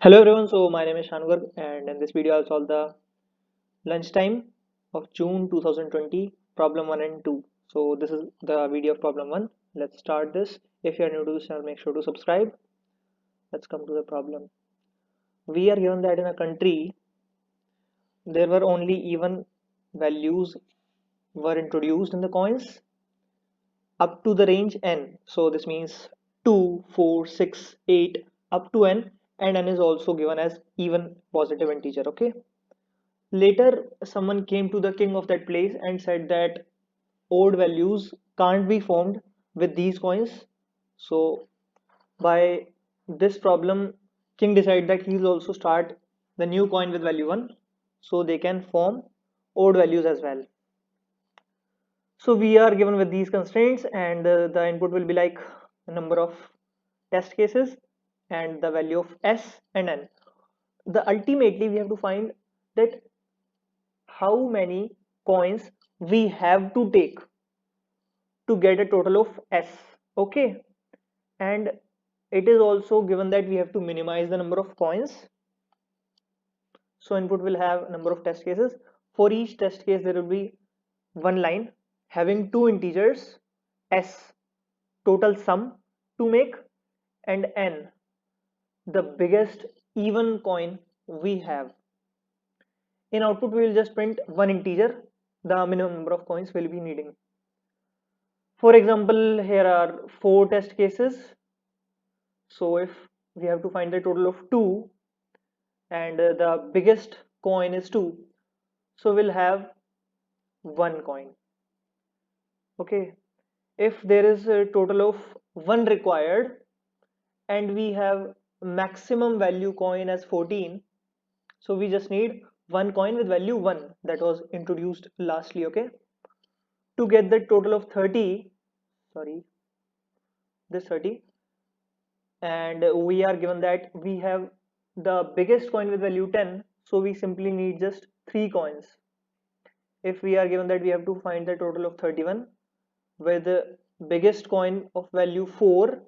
Hello everyone, so my name is Shanugar and in this video I'll solve the lunchtime of June 2020 problem 1 and 2. So this is the video of problem 1. Let's start this. If you are new to this channel, make sure to subscribe. Let's come to the problem. We are given that in a country there were only even values were introduced in the coins up to the range n. So this means 2, 4, 6, 8 up to n, and n is also given as even positive integer. Okay. Later, someone came to the king of that place and said that odd values can't be formed with these coins. So, by this problem, king decided that he'll also start the new coin with value 1 so they can form odd values as well. So, we are given with these constraints, and the input will be like the number of test cases and the value of s and n. The ultimately we have to find that how many coins we have to take to get a total of s. Okay, and it is also given that we have to minimize the number of coins. So input will have number of test cases. For each test case there will be one line having two integers s, total sum to make, and n, the biggest even coin we have. In output we will just print one integer, the minimum number of coins we'll be needing. For example, here are four test cases. So if we have to find the total of 2 and the biggest coin is 2, so we'll have one coin. Okay. If there is a total of 1 required and we have maximum value coin as 14, so we just need one coin with value 1 that was introduced lastly. Okay. To get the total of 30, sorry, this 30, and we are given that we have the biggest coin with value 10, so we simply need just 3 coins. If we are given that we have to find the total of 31 with the biggest coin of value 4,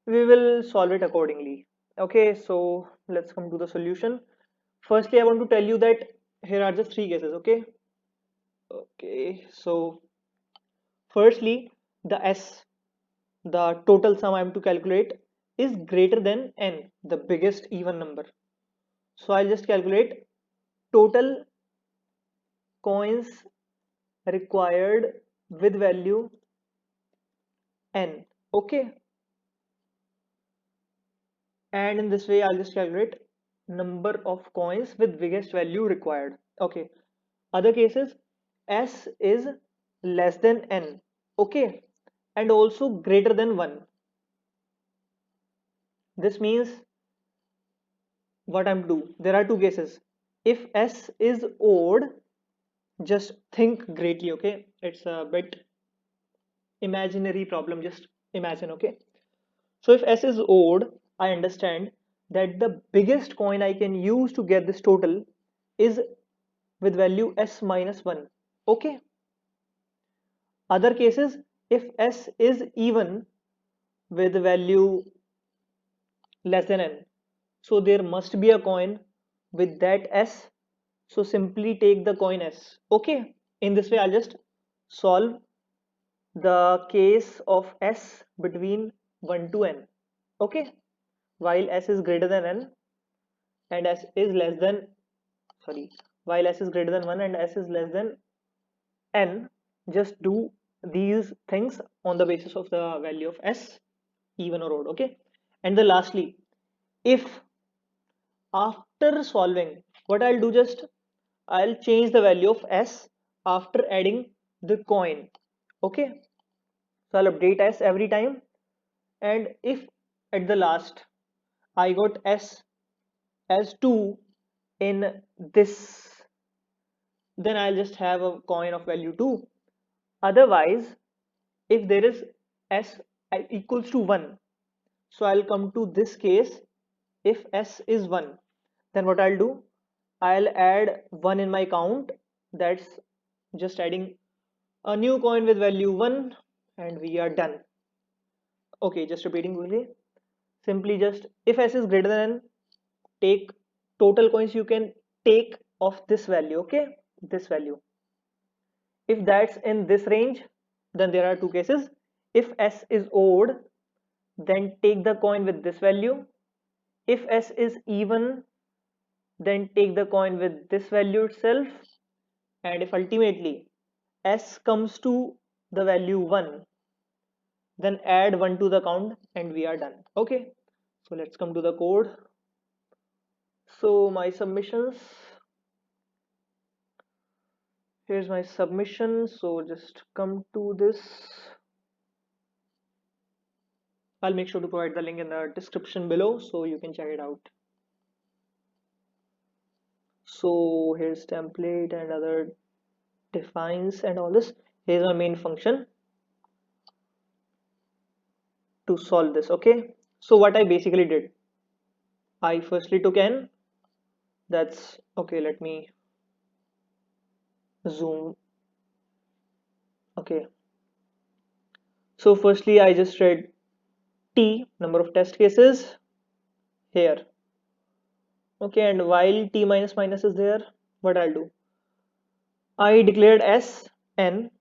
we will solve it accordingly. Okay, so let's come to the solution. Firstly, I want to tell you that here are just 3 cases. Okay, so firstly, the s, the total sum I am to calculate, is greater than n, the biggest even number. So I'll just calculate total coins required with value n. Okay, and in this way I'll just calculate number of coins with biggest value required. Okay, other cases, s is less than n. Okay, and also greater than 1. This means what I'm do, there are two cases. If s is odd, just think greatly. Okay, it's a bit imaginary problem, just imagine. Okay, so if s is odd, I understand that the biggest coin I can use to get this total is with value s minus 1. Okay, other cases, if s is even with value less than n, so there must be a coin with that s, so simply take the coin s. Okay, in this way I'll just solve the case of s between 1 to n. Okay, while s is greater than n and s is less than, sorry, while s is greater than 1 and s is less than n, just do these things on the basis of the value of s, even or odd. Okay, and the lastly, if after solving, what I'll do, just I'll change the value of s after adding the coin. Okay, so I'll update s every time, and if at the last I got s as 2 in this, then I'll just have a coin of value 2. Otherwise, if there is s equals to 1, so I'll come to this case. If s is 1, then what I'll do, I'll add 1 in my count. That's just adding a new coin with value 1, and we are done. Okay, just repeating quickly. Simply just, if s is greater than n, take total coins you can take of this value. Okay, this value, if that's in this range, then there are two cases. If s is odd, then take the coin with this value. If s is even, then take the coin with this value itself. And if ultimately s comes to the value 1, then add 1 to the count and we are done. Okay, so let's come to the code. So my submissions, here's my submission. So just come to this. I'll make sure to provide the link in the description below so you can check it out. So here's template and other defines and all this. Here's my main function to solve this. Okay, so what I basically did, I firstly took n, that's okay, let me zoom. Okay, so firstly I just read t, number of test cases here. Okay, and while t minus minus is there, what I'll do, I declared s n.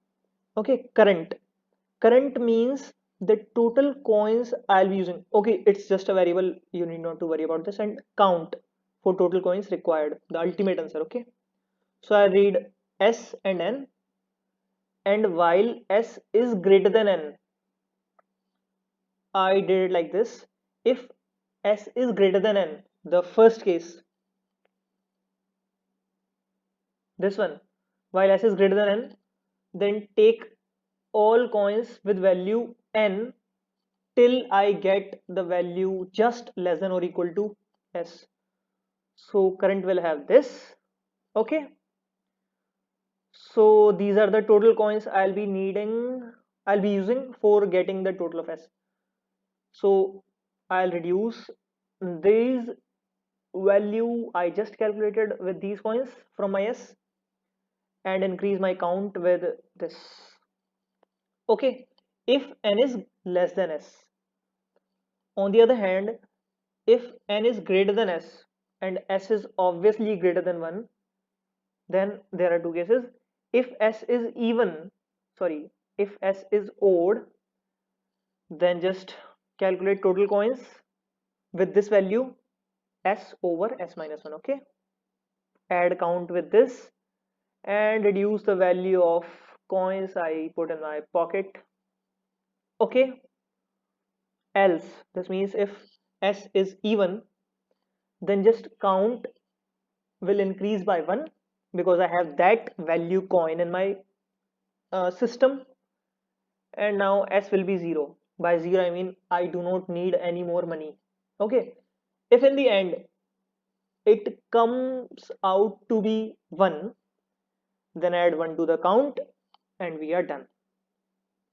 Okay, current means the total coins I'll be using. Okay, it's just a variable, you need not to worry about this. And count for total coins required, the ultimate answer. Okay, so I read s and n, and while s is greater than n, I did it like this. If s is greater than n, the first case, this one, while s is greater than n, then take all coins with value n till I get the value just less than or equal to s. So current will have this. Okay, so these are the total coins I'll be using for getting the total of s. So I'll reduce these value I just calculated with these coins from my s and increase my count with this. Okay, if n is less than s. On the other hand, if n is greater than s and s is obviously greater than 1, then there are two cases. If s is even, sorry, if s is odd, then just calculate total coins with this value s over s minus 1. Okay, add count with this and reduce the value of coins I put in my pocket. Okay, else, this means if s is even, then just count will increase by 1 because I have that value coin in my system, and now s will be 0. By 0 I mean I do not need any more money. Okay, if in the end it comes out to be 1, then add 1 to the count and we are done.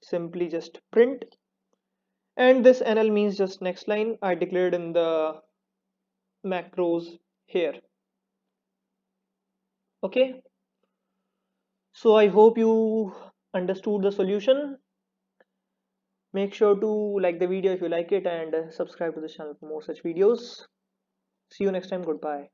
Simply just print, and this nl means just next line I declared in the macros here. Okay, so I hope you understood the solution. Make sure to like the video if you like it and subscribe to the channel for more such videos. See you next time. Goodbye.